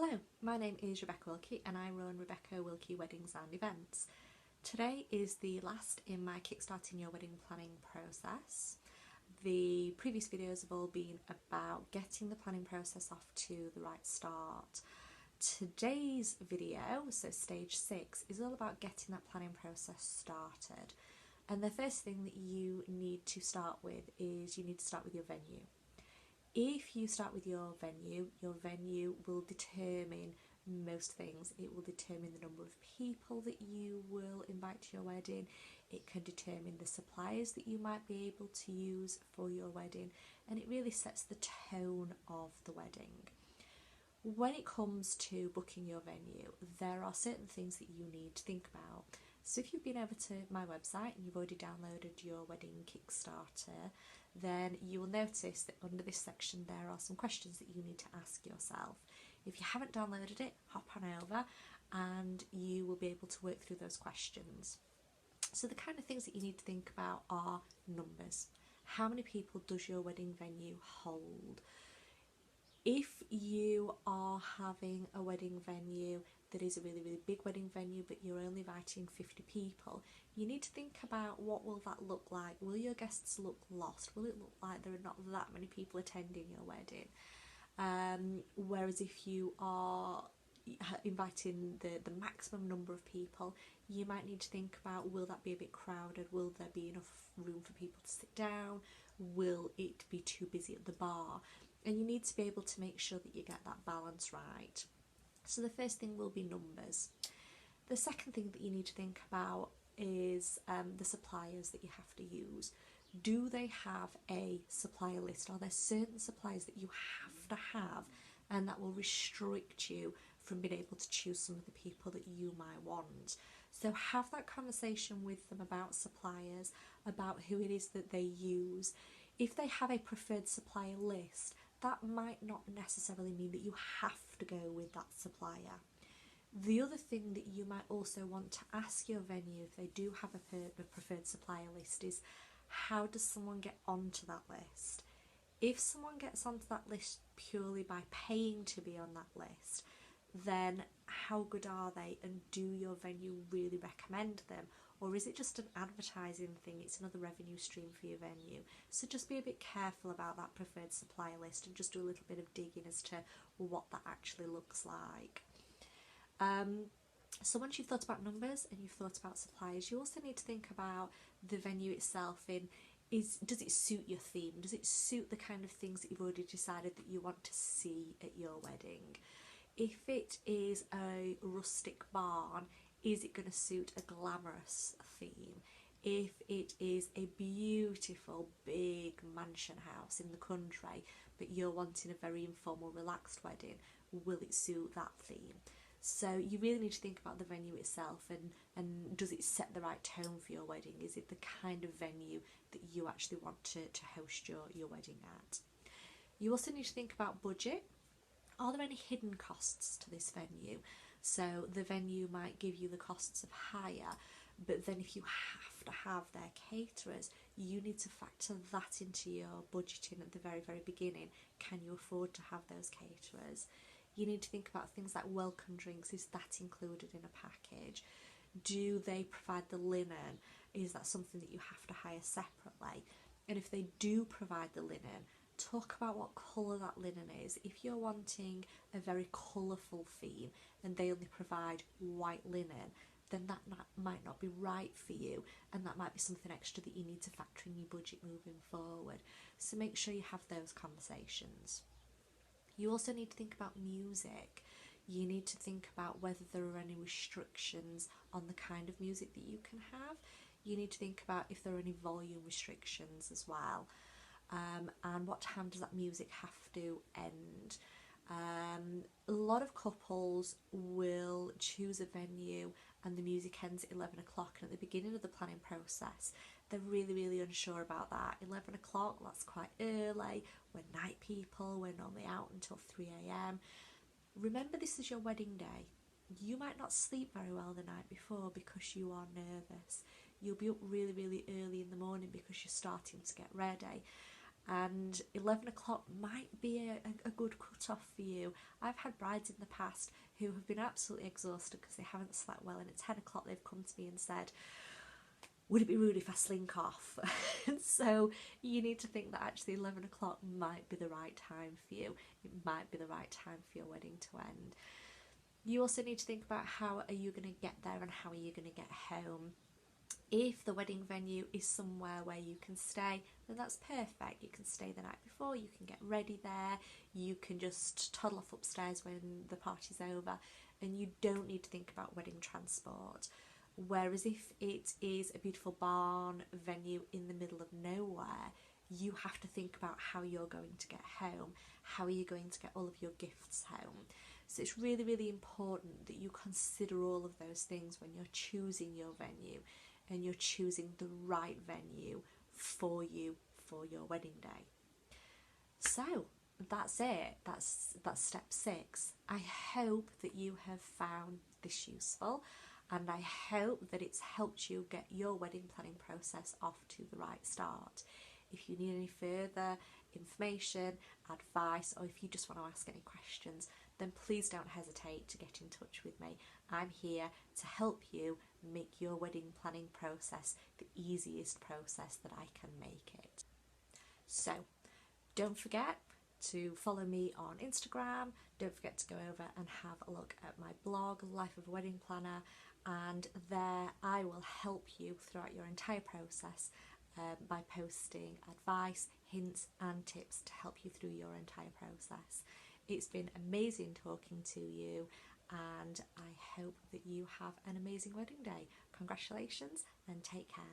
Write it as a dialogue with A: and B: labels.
A: Hello, my name is Rebecca Wilkie and I run Rebecca Wilkie Weddings and Events. Today is the last in my Kickstarting Your Wedding Planning process. The previous videos have all been about getting the planning process off to the right start. Today's video, so stage 6, is all about getting that planning process started. And the first thing that you need to start with is you need to start with your venue. If you start with your venue will determine most things. It will determine the number of people that you will invite to your wedding. It can determine the suppliers that you might be able to use for your wedding, and it really sets the tone of the wedding. When it comes to booking your venue, there are certain things that you need to think about. So if you've been over to my website and you've already downloaded your wedding Kickstarter, then you will notice that under this section there are some questions that you need to ask yourself. If you haven't downloaded it, hop on over and you will be able to work through those questions. So the kind of things that you need to think about are numbers. How many people does your wedding venue hold? If you are having a wedding venue that is a really big wedding venue but you're only inviting 50 people, you need to think about what will that look like. Will your guests look lost? Will it look like there are not that many people attending your wedding? Whereas if you are inviting the maximum number of people, you might need to think about, will that be a bit crowded? Will there be enough room for people to sit down? Will it be too busy at the bar? And you need to be able to make sure that you get that balance right. So the first thing will be numbers. The second thing that you need to think about is the suppliers that you have to use. Do they have a supplier list? Are there certain suppliers that you have to have and that will restrict you from being able to choose some of the people that you might want? So have that conversation with them about suppliers, about who it is that they use. If they have a preferred supplier list, that might not necessarily mean that you have to go with that supplier. The other thing that you might also want to ask your venue, if they do have a preferred supplier list, is how does someone get onto that list? If someone gets onto that list purely by paying to be on that list, then how good are they, and do your venue really recommend them? Or is it just an advertising thing? It's another revenue stream for your venue. So just be a bit careful about that preferred supplier list and just do a little bit of digging as to what that actually looks like. So once you've thought about numbers and you've thought about suppliers, you also need to think about the venue itself. Does it suit your theme? Does it suit the kind of things that you've already decided that you want to see at your wedding? If it is a rustic barn, is it going to suit a glamorous theme? If it is a beautiful big mansion house in the country but you're wanting a very informal relaxed wedding, will it suit that theme? So you really need to think about the venue itself and does it set the right tone for your wedding? Is it the kind of venue that you actually want to host your wedding at? You also need to think about budget. Are there any hidden costs to this venue? So the venue might give you the costs of hire, but then if you have to have their caterers, you need to factor that into your budgeting at the very beginning. Can you afford to have those caterers? You need to think about things like welcome drinks. Is that included in a package? Do they provide the linen? Is that something that you have to hire separately? And if they do provide the linen, talk about what colour that linen is. If you're wanting a very colourful theme and they only provide white linen, then that might not be right for you, and that might be something extra that you need to factor in your budget moving forward. So make sure you have those conversations. You also need to think about music. You need to think about whether there are any restrictions on the kind of music that you can have. You need to think about if there are any volume restrictions as well. And what time does that music have to end? A lot of couples will choose a venue and the music ends at 11 o'clock, and at the beginning of the planning process they're really unsure about that. 11 o'clock, that's quite early, we're night people, we're normally out until 3 a.m. Remember, this is your wedding day. You might not sleep very well the night before because you are nervous. You'll be up really early in the morning because you're starting to get ready. and 11 o'clock might be a good cut-off for you. I've had brides in the past who have been absolutely exhausted because they haven't slept well, and at 10 o'clock they've come to me and said, would it be rude if I slink off? And so you need to think that actually 11 o'clock might be the right time for you. It might be the right time for your wedding to end. You also need to think about how are you going to get there and how are you going to get home. If the wedding venue is somewhere where you can stay, then that's perfect. You can stay the night before, you can get ready there, you can just toddle off upstairs when the party's over, and you don't need to think about wedding transport. Whereas if it is a beautiful barn venue in the middle of nowhere, you have to think about how you're going to get home. How are you going to get all of your gifts home? So it's really, really important that you consider all of those things when you're choosing your venue and you're choosing the right venue for you for your wedding day. So that's it. That's step 6. I hope that you have found this useful, and I hope that it's helped you get your wedding planning process off to the right start. If you need any further information, advice, or if you just want to ask any questions, then please don't hesitate to get in touch with me. I'm here to help you make your wedding planning process the easiest process that I can make it. So don't forget to follow me on Instagram. Don't forget to go over and have a look at my blog, Life of a Wedding Planner, and there I will help you throughout your entire process by posting advice, hints and tips to help you through your entire process. It's been amazing talking to you, and I hope that you have an amazing wedding day. Congratulations and take care.